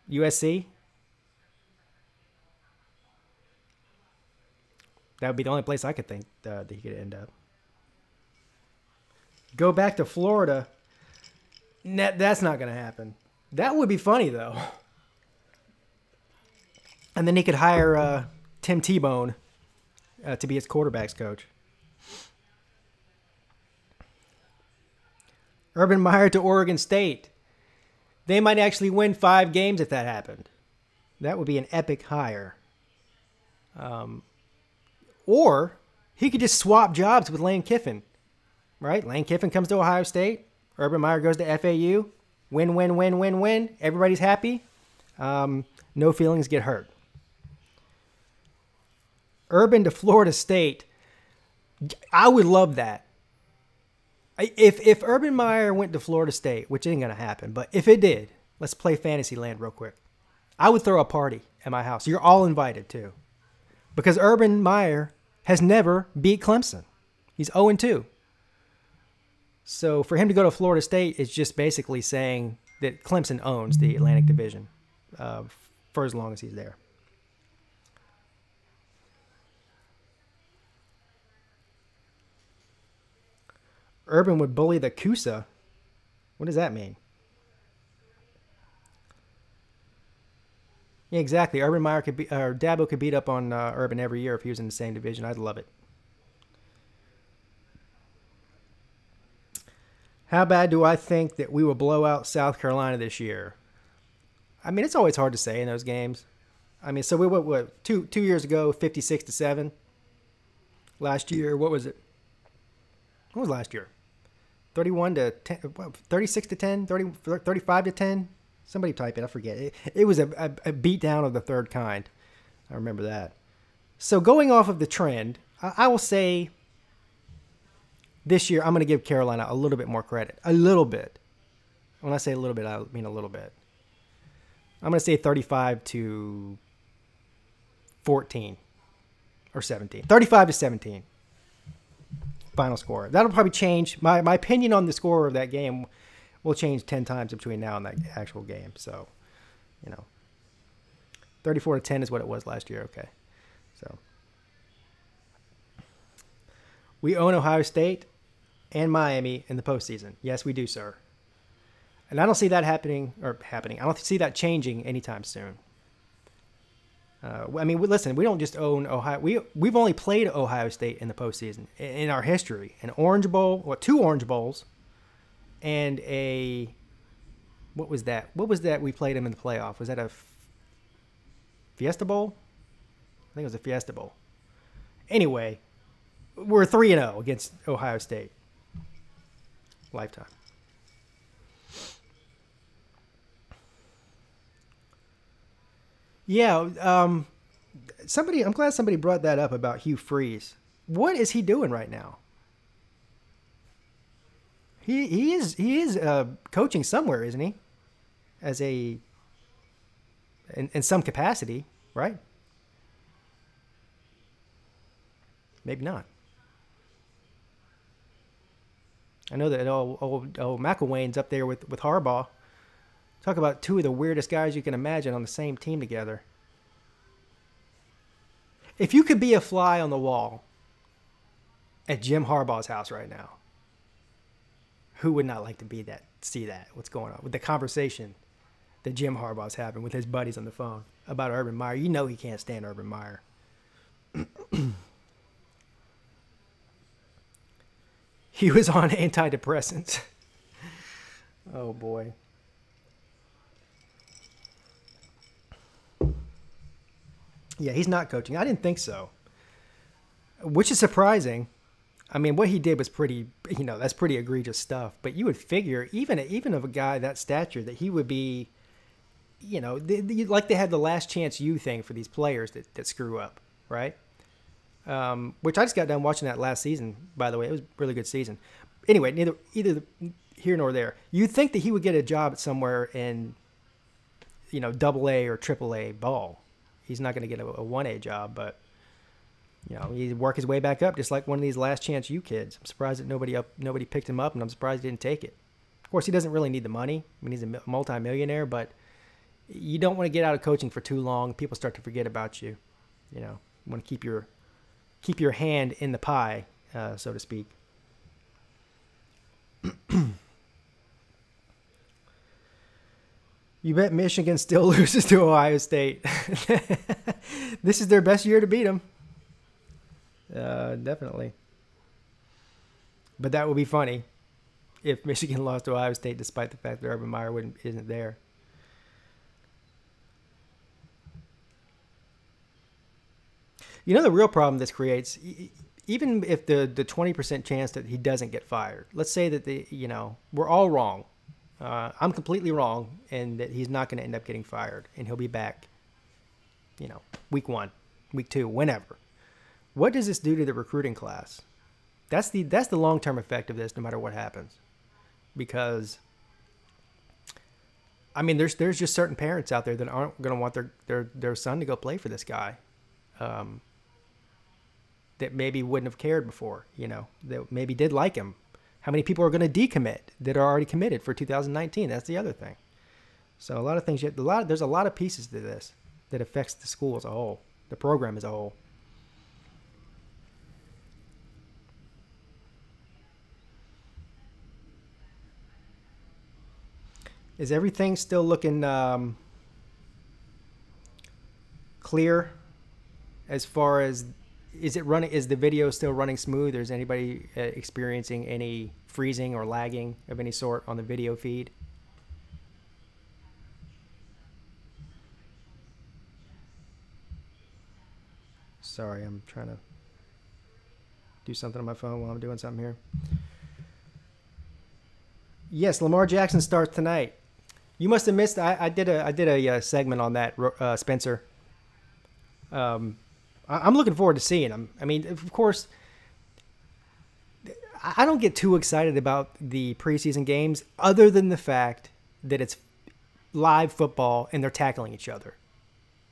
USC? That would be the only place I could think that he could end up. Go back to Florida. That's not going to happen. That would be funny, though. And then he could hire Tim Tebow to be his quarterback's coach. Urban Meyer to Oregon State. They might actually win 5 games if that happened. That would be an epic hire. Or he could just swap jobs with Lane Kiffin. Right? Lane Kiffin comes to Ohio State. Urban Meyer goes to FAU. Win, win, win, win, win. Everybody's happy. No feelings get hurt. Urban to Florida State. I would love that. If Urban Meyer went to Florida State, which ain't going to happen, but if it did, let's play Fantasyland real quick. I would throw a party at my house. You're all invited, too. Because Urban Meyer has never beat Clemson. He's 0-2. So for him to go to Florida State is just basically saying that Clemson owns the Atlantic Division for as long as he's there. Urban would bully the Coosa. What does that mean? Yeah, exactly. Urban Meyer could be, or Dabo could beat up on Urban every year if he was in the same division. I'd love it. How bad do I think that we will blow out South Carolina this year? I mean, it's always hard to say in those games. I mean, so we what 2 years ago, 56-7. Last year, what was it? What was last year? 31-10, 36-10, 35-10. Somebody type it. I forget. It was a beatdown of the third kind. I remember that. So going off of the trend, I will say this year I'm going to give Carolina a little bit more credit. A little bit. When I say a little bit, I mean a little bit. I'm going to say 35-14 or 17. 35-17. Final score. That'll probably change. My opinion on the score of that game will change 10 times between now and that actual game. So, 34-10 is what it was last year. Okay. So, we own Ohio State and Miami in the postseason. Yes, we do, sir. And I don't see that happening. I don't see that changing anytime soon. I mean, listen, we don't just own Ohio. We've only played Ohio State in the postseason in our history. An Orange Bowl, 2 Orange Bowls, and what was that? What was that we played them in the playoff? Was that a Fiesta Bowl? I think it was a Fiesta Bowl. Anyway, we're 3-0 against Ohio State. Lifetime. Yeah, I'm glad somebody brought that up about Hugh Freeze. What is he doing right now? He is coaching somewhere, isn't he? As in some capacity, right? Maybe not. I know that old McElwain's up there with Harbaugh. Talk about 2 of the weirdest guys you can imagine on the same team together. If you could be a fly on the wall at Jim Harbaugh's house right now, who would not like to see that? What's going on with the conversation that Jim Harbaugh's having with his buddies on the phone about Urban Meyer? You know he can't stand Urban Meyer. He was on antidepressants. Oh, boy. Yeah, he's not coaching. I didn't think so. which is surprising. I mean, what he did was pretty, that's pretty egregious stuff. But you would figure, even of a guy that stature, that he would be, like they had the last chance you thing for these players that screw up, right? Which I just got done watching that last season, by the way. It was a really good season. Anyway, either here nor there. You'd think that he would get a job somewhere in, double A or triple A ball. He's not going to get a 1A job, but, he'd work his way back up just like one of these last chance you kids. I'm surprised that nobody picked him up, and I'm surprised he didn't take it. Of course, he doesn't really need the money. I mean, he's a multimillionaire, but you don't want to get out of coaching for too long. People start to forget about you. You want to keep your hand in the pie, so to speak. You bet Michigan still loses to Ohio State. This is their best year to beat them. Definitely. But that would be funny if Michigan lost to Ohio State despite the fact that Urban Meyer isn't there. The real problem this creates, even if the 20% chance that he doesn't get fired, let's say that we're all wrong. I'm completely wrong, and that he's not going to end up getting fired, and he'll be back, week 1, week 2, whenever. What does this do to the recruiting class? That's the long-term effect of this, no matter what happens. Because, I mean, there's just certain parents out there that aren't going to want their son to go play for this guy. That maybe wouldn't have cared before, that maybe did like him. How many people are going to decommit that are already committed for 2019? That's the other thing. So a lot of things, there's a lot of pieces to this that affects the school as a whole, the program as a whole. Is everything still looking clear as far as, is the video still running smooth, or is anybody experiencing any freezing or lagging of any sort on the video feed? Sorry, I'm trying to do something on my phone while I'm doing something here. Yes, Lamar Jackson starts tonight. You must have missed. I did a segment on that, Spencer. I'm looking forward to seeing him. I mean, of course, I don't get too excited about the preseason games, other than the fact that it's live football and they're tackling each other.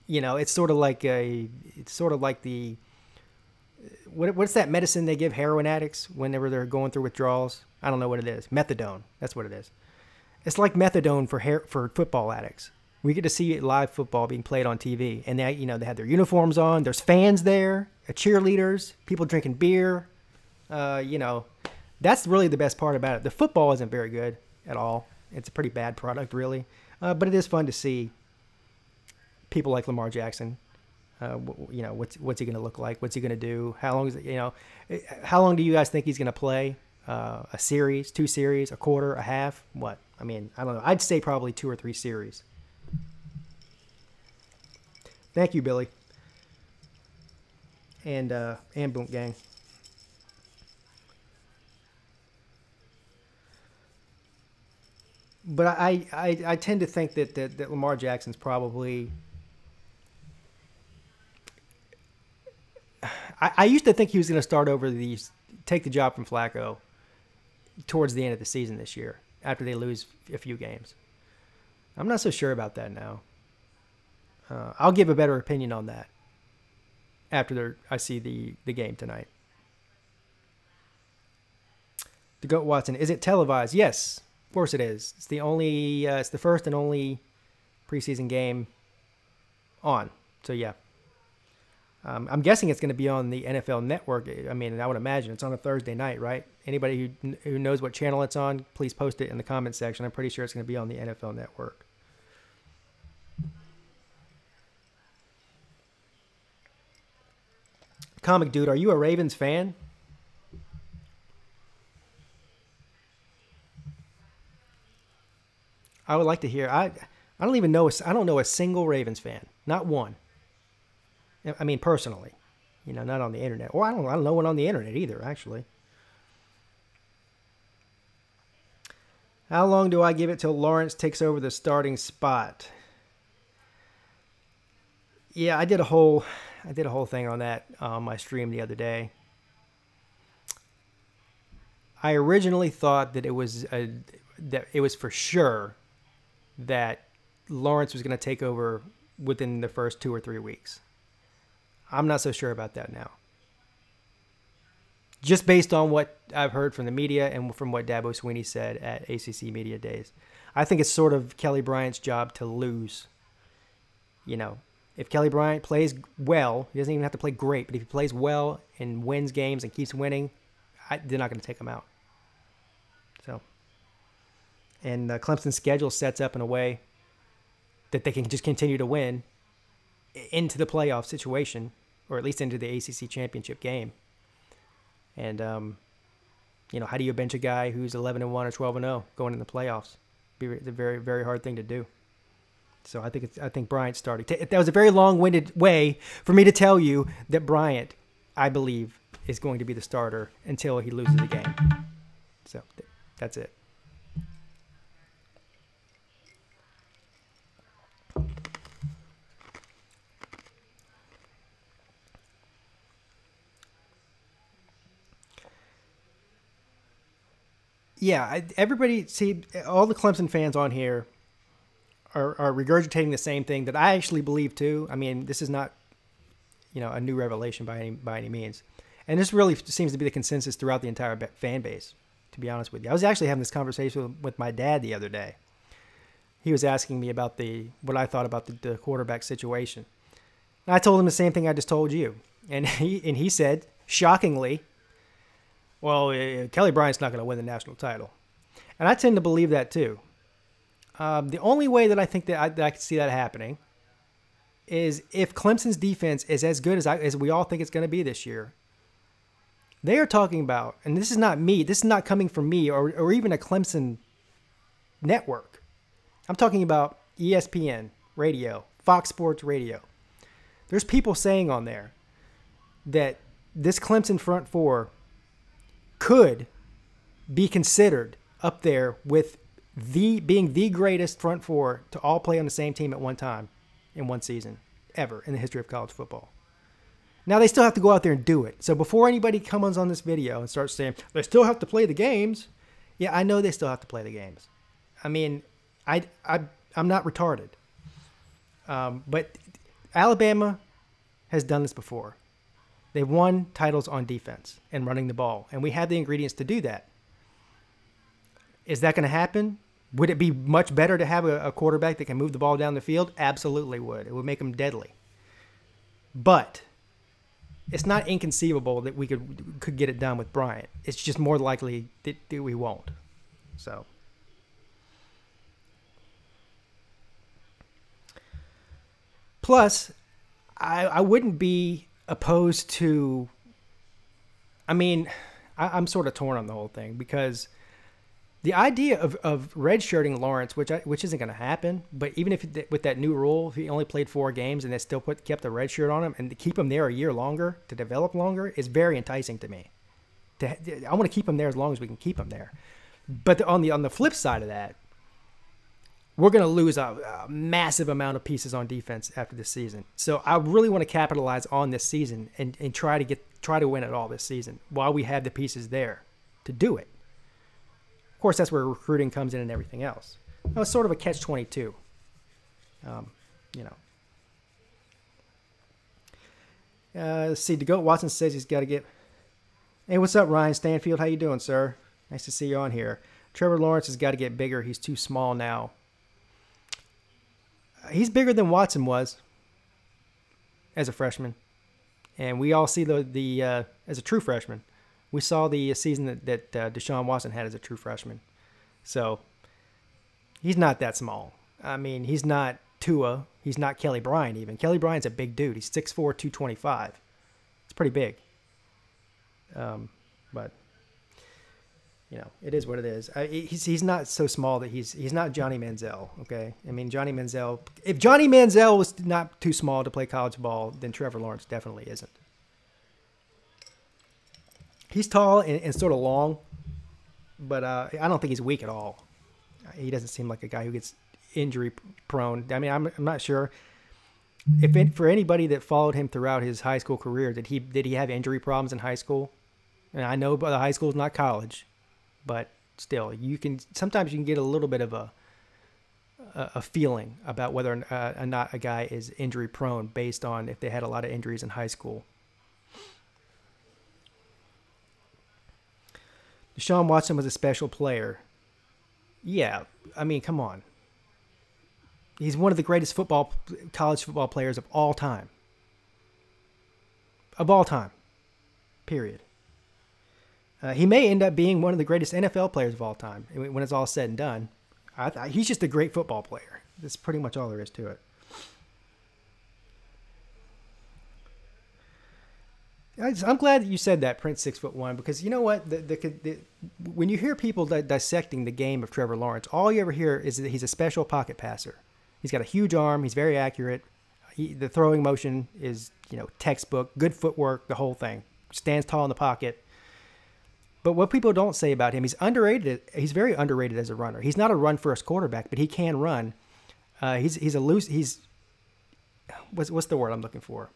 It's sort of like the what's that medicine they give heroin addicts whenever they're going through withdrawals? I don't know what it is. Methadone. That's what it is. It's like methadone for football addicts. We get to see live football being played on TV, and they have their uniforms on. There's fans there, cheerleaders, people drinking beer. That's really the best part about it. The football isn't very good at all. It's a pretty bad product, really. But it is fun to see people like Lamar Jackson. What's he going to look like? What's he going to do? How long how long do you guys think he's going to play? A series, 2 series, a quarter, a half? What? I mean, I don't know. I'd say probably 2 or 3 series. Thank you, Billy. And Boom Gang. But I tend to think that Lamar Jackson's probably... I used to think he was going to start over take the job from Flacco towards the end of the season this year, after they lose a few games. I'm not so sure about that now. I'll give a better opinion on that after I see the game tonight. The Goat Watson, is it televised? Yes, of course it is. It's the first and only preseason game on. So yeah. I'm guessing it's going to be on the NFL Network. I mean, I would imagine it's on a Thursday night, right? Anybody who knows what channel it's on, please post it in the comment section. I'm pretty sure it's going to be on the NFL Network. Comic Dude, are you a Ravens fan? I would like to hear. I don't even know. I don't know a single Ravens fan. Not one. I mean, personally, not on the internet. Or I don't know one on the internet either, actually. How long do I give it till Lawrence takes over the starting spot? Yeah, I did a whole thing on that on my stream the other day. I originally thought that it was for sure that Lawrence was going to take over within the first 2 or 3 weeks. I'm not so sure about that now. Just based on what I've heard from the media and from what Dabo Swinney said at ACC Media Days. I think it's sort of Kelly Bryant's job to lose. If Kelly Bryant plays well, he doesn't even have to play great, but if he plays well and wins games and keeps winning, they're not going to take him out. So, and Clemson's schedule sets up in a way that they can just continue to win into the playoff situation, or at least into the ACC championship game. And, how do you bench a guy who's 11-1 or 12-0 going in the playoffs? It's a very, very hard thing to do. So I think Bryant started. That was a very long-winded way for me to tell you that Bryant, I believe, is going to be the starter until he loses the game. So that's it. Yeah, everybody, see, all the Clemson fans on here are regurgitating the same thing that I actually believe too. I mean, this is not, a new revelation by any means. And this really seems to be the consensus throughout the entire fan base, to be honest with you. I was actually having this conversation with my dad the other day. He was asking me about what I thought about the quarterback situation. And I told him the same thing I just told you. And he said, shockingly, well, Kelly Bryant's not going to win the national title. And I tend to believe that too. The only way that I think that I can see that happening is if Clemson's defense is as good as we all think it's going to be this year. They are talking about, and this is not me, this is not coming from me or even a Clemson network. I'm talking about ESPN radio, Fox Sports Radio. There's people saying on there that this Clemson front four could be considered up there with being the greatest front four to all play on the same team at one time in one season ever in the history of college football. Now, they still have to go out there and do it. So before anybody comes on this video and starts saying, they still have to play the games. Yeah, I know they still have to play the games. I mean, I'm not retarded. But Alabama has done this before. They've won titles on defense and running the ball. And we have the ingredients to do that. Is that going to happen? Would it be much better to have a quarterback that can move the ball down the field? Absolutely would. It would make them deadly. But it's not inconceivable that we could get it done with Bryant. It's just more likely that we won't. So. Plus, I wouldn't be opposed to. I mean, I'm sort of torn on the whole thing because the idea of redshirting Lawrence, which isn't going to happen, but even if with that new rule, if he only played 4 games and they still kept the red shirt on him and to keep him there a year longer to develop longer is very enticing to me. I want to keep him there as long as we can keep him there. But on the flip side of that, we're going to lose a massive amount of pieces on defense after this season. So I really want to capitalize on this season and try to win it all this season while we have the pieces there to do it. Of course, that's where recruiting comes in and everything else. That was sort of a catch-22. Let's see. DeGoat Watson says he's got to get. Hey, what's up, Ryan Stanfield? How you doing, sir? Nice to see you on here. Trevor Lawrence has got to get bigger. He's too small now. He's bigger than Watson was as a freshman, and we all see the as a true freshman. We saw the season that Deshaun Watson had as a true freshman. So he's not that small. I mean, he's not Tua. He's not Kelly Bryant even. Kelly Bryant's a big dude. He's 6'4", 225. It's pretty big. But, it is what it is. He's not so small that he's not Johnny Manziel, okay? I mean, if Johnny Manziel was not too small to play college ball, then Trevor Lawrence definitely isn't. He's tall and sort of long, but I don't think he's weak at all. He doesn't seem like a guy who gets injury prone. I mean, I'm not sure for anybody that followed him throughout his high school career, did he have injury problems in high school? And I know the high school is not college, but still, sometimes you can get a little bit of a feeling about whether or not a guy is injury prone based on if they had a lot of injuries in high school. Deshaun Watson was a special player. Yeah, I mean, come on. He's one of the greatest college football players of all time. Of all time. Period. He may end up being one of the greatest NFL players of all time when it's all said and done. He's just a great football player. That's pretty much all there is to it. I'm glad that you said that, Prince 6'1", because you know what? When you hear people dissecting the game of Trevor Lawrence, all you ever hear is that he's a special pocket passer. He's got a huge arm. He's very accurate. The throwing motion is, textbook. Good footwork, the whole thing. Stands tall in the pocket. But what people don't say about him, he's underrated. He's very underrated as a runner. He's not a run-first quarterback, but he can run. He's a loose. What's the word I'm looking for?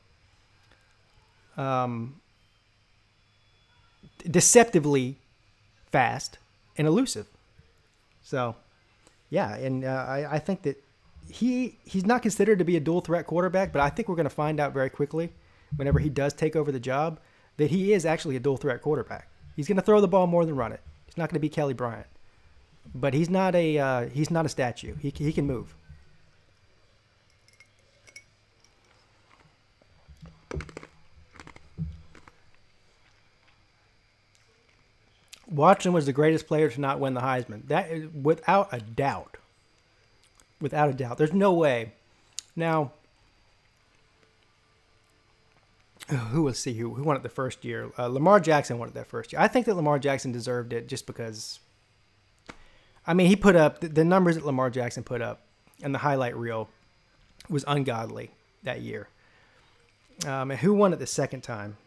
Deceptively fast and elusive. So, yeah, and I think that he's not considered to be a dual threat quarterback, but I think we're going to find out very quickly whenever he does take over the job that he is actually a dual threat quarterback. He's going to throw the ball more than run it. He's not going to be Kelly Bryant, but he's not a statue. He can move. Watson was the greatest player to not win the Heisman. That is without a doubt. Without a doubt. There's no way. Now, who won it the first year? Lamar Jackson won it that first year. I think that Lamar Jackson deserved it just because, I mean, he put up, the numbers that Lamar Jackson put up and the highlight reel was ungodly that year. And who won it the second time?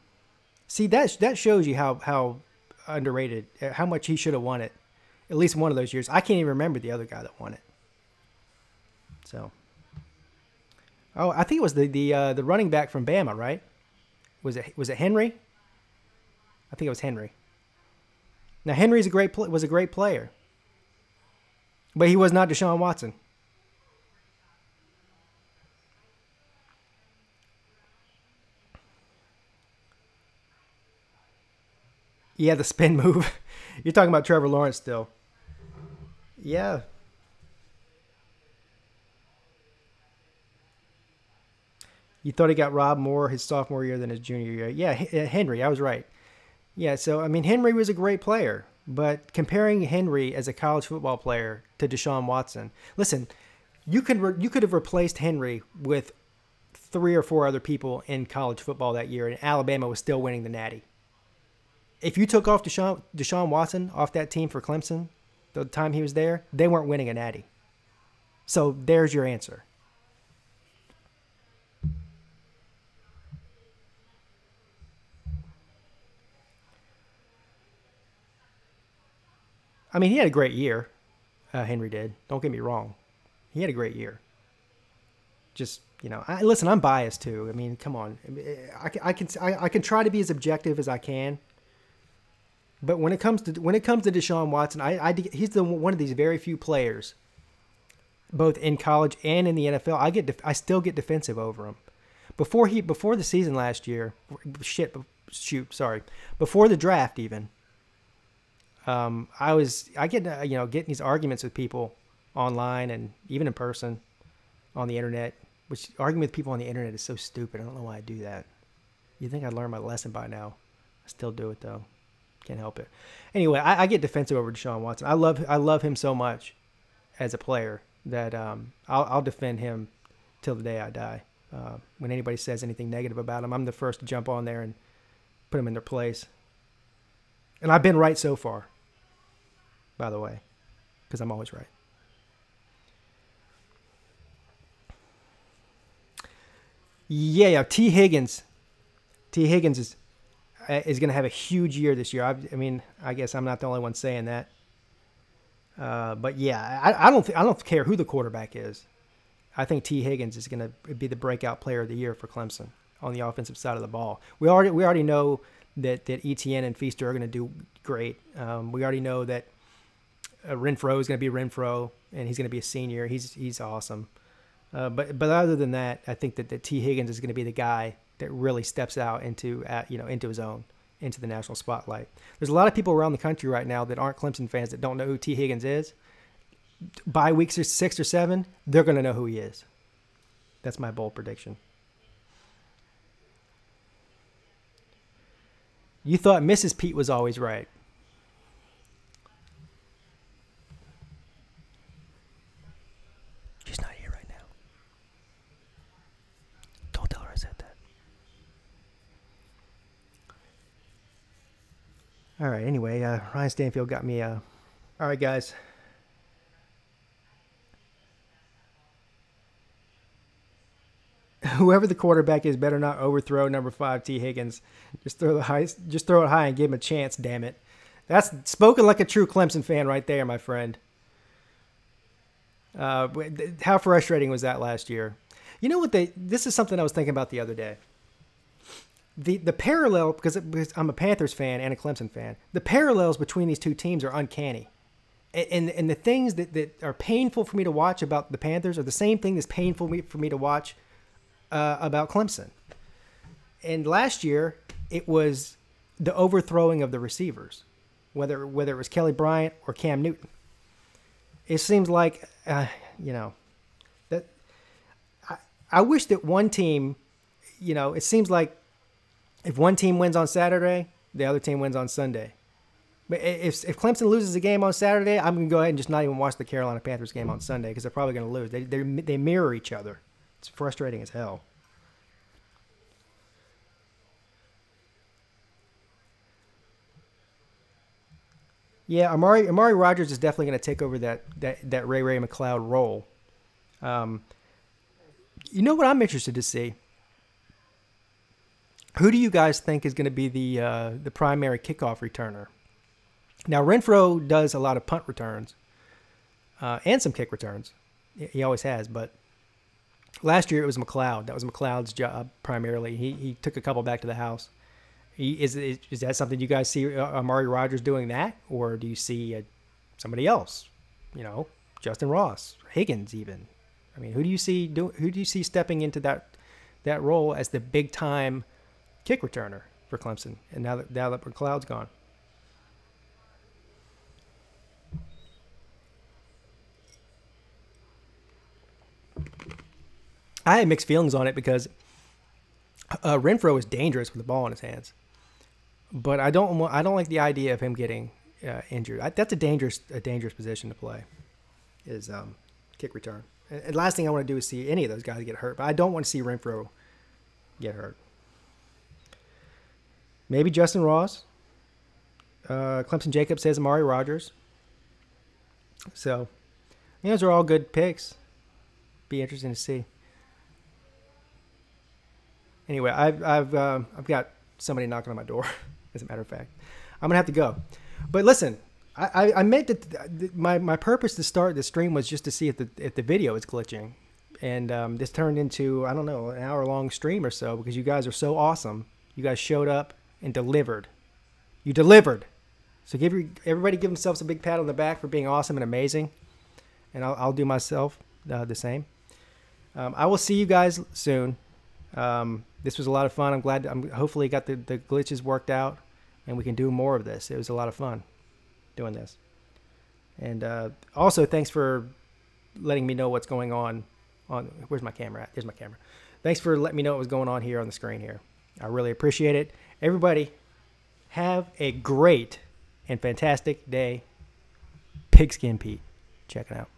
See, that shows you how underrated, how much he should have won it. At least one of those years. I can't even remember the other guy that won it. So, I think it was the running back from Bama, right? Was it Henry? I think it was Henry. Now Henry's was a great player, but he was not Deshaun Watson. Yeah, the spin move. You're talking about Trevor Lawrence still. Yeah. You thought he got robbed more his sophomore year than his junior year. Yeah, Henry, I was right. Yeah, so, I mean, Henry was a great player, but comparing Henry as a college football player to Deshaun Watson, listen, you could have replaced Henry with 3 or 4 other people in college football that year, and Alabama was still winning the Natty. If you took off Deshaun Watson off that team for Clemson, the time he was there, they weren't winning a Natty. So there's your answer. I mean, he had a great year. Henry did. Don't get me wrong. He had a great year. Just, listen, I'm biased too. I mean, come on. I can try to be as objective as I can. But when it comes to Deshaun Watson, he's one of these very few players, both in college and in the NFL. I still get defensive over him. Before the season last year, before the draft even. I get getting these arguments with people online and even in person on the internet, which arguing with people on the internet is so stupid. I don't know why I do that. You'd think I'd learn my lesson by now. I still do it though. Can't help it. Anyway, I get defensive over Deshaun Watson. I love him so much as a player that I'll defend him till the day I die. When anybody says anything negative about him, I'm the first to jump on there and put him in their place. And I've been right so far, by the way, because I'm always right. Yeah, T. Higgins. T. Higgins is, is going to have a huge year this year. I mean, I guess I'm not the only one saying that. But yeah, I don't care who the quarterback is. I think T. Higgins is going to be the breakout player of the year for Clemson on the offensive side of the ball. We already know that Etienne and Feaster are going to do great. We already know that Renfro is going to be Renfro, and he's going to be a senior. He's awesome. But other than that, I think that T. Higgins is going to be the guy that really steps out into his own, into the national spotlight. There's a lot of people around the country right now that aren't Clemson fans that don't know who T. Higgins is. By week 6 or 7, they're going to know who he is. That's my bold prediction. You thought Mrs. Peete was always right. She's not here right now. Don't tell her I said that. All right, anyway, Ryan Stanfield got me... All right, guys. Whoever the quarterback is better not overthrow number 5 T. Higgins. Just throw it high and give him a chance, damn it. That's spoken like a true Clemson fan right there, my friend. How frustrating was that last year? You know what this is something I was thinking about the other day. The parallel, because I'm a Panthers fan and a Clemson fan, the parallels between these two teams are uncanny. And the things that are painful for me to watch about the Panthers are the same thing that's painful for me to watch about Clemson. And last year, it was the overthrowing of the receivers, whether it was Kelly Bryant or Cam Newton. It seems like, that I wish that one team, it seems like if one team wins on Saturday, the other team wins on Sunday. But if Clemson loses a game on Saturday, I'm going to go ahead and just not even watch the Carolina Panthers game on Sunday because they're probably going to lose. They mirror each other. It's frustrating as hell. Yeah, Amari Rodgers is definitely going to take over that Ray McCloud role. You know what I'm interested to see? Who do you guys think is going to be the primary kickoff returner? Now, Renfro does a lot of punt returns and some kick returns. He always has, but last year it was McCloud. That was McCloud's job primarily. He took a couple back to the house. Is that something you guys see Amari Rodgers doing that, or do you see somebody else? Justin Ross, Higgins, even. I mean, who do you see stepping into that role as the big time kick returner for Clemson? And now that McCloud's gone. I had mixed feelings on it because Renfro is dangerous with the ball in his hands, but I don't like the idea of him getting injured. That's a dangerous position to play, is kick return. And last thing I want to do is see any of those guys get hurt, but I don't want to see Renfro get hurt. Maybe Justin Ross. Clemson Jacob says Amari Rodgers. So those are all good picks. Be interesting to see. Anyway, I've got somebody knocking on my door. As a matter of fact, I'm gonna have to go. But listen, I meant that my purpose to start the stream was just to see if the video is glitching, and this turned into, I don't know, an hour-long stream or so because you guys are so awesome. You guys showed up and delivered. You delivered. So everybody give themselves a big pat on the back for being awesome and amazing, and I'll do myself the same. I will see you guys soon. This was a lot of fun. I'm glad. Hopefully got the glitches worked out, and we can do more of this. It was a lot of fun doing this. And also, thanks for letting me know what's going on. Where's my camera at? Here's my camera. Thanks for letting me know what was going on here on the screen here. I really appreciate it. Everybody, have a great and fantastic day. Pigskin Peete. Check it out.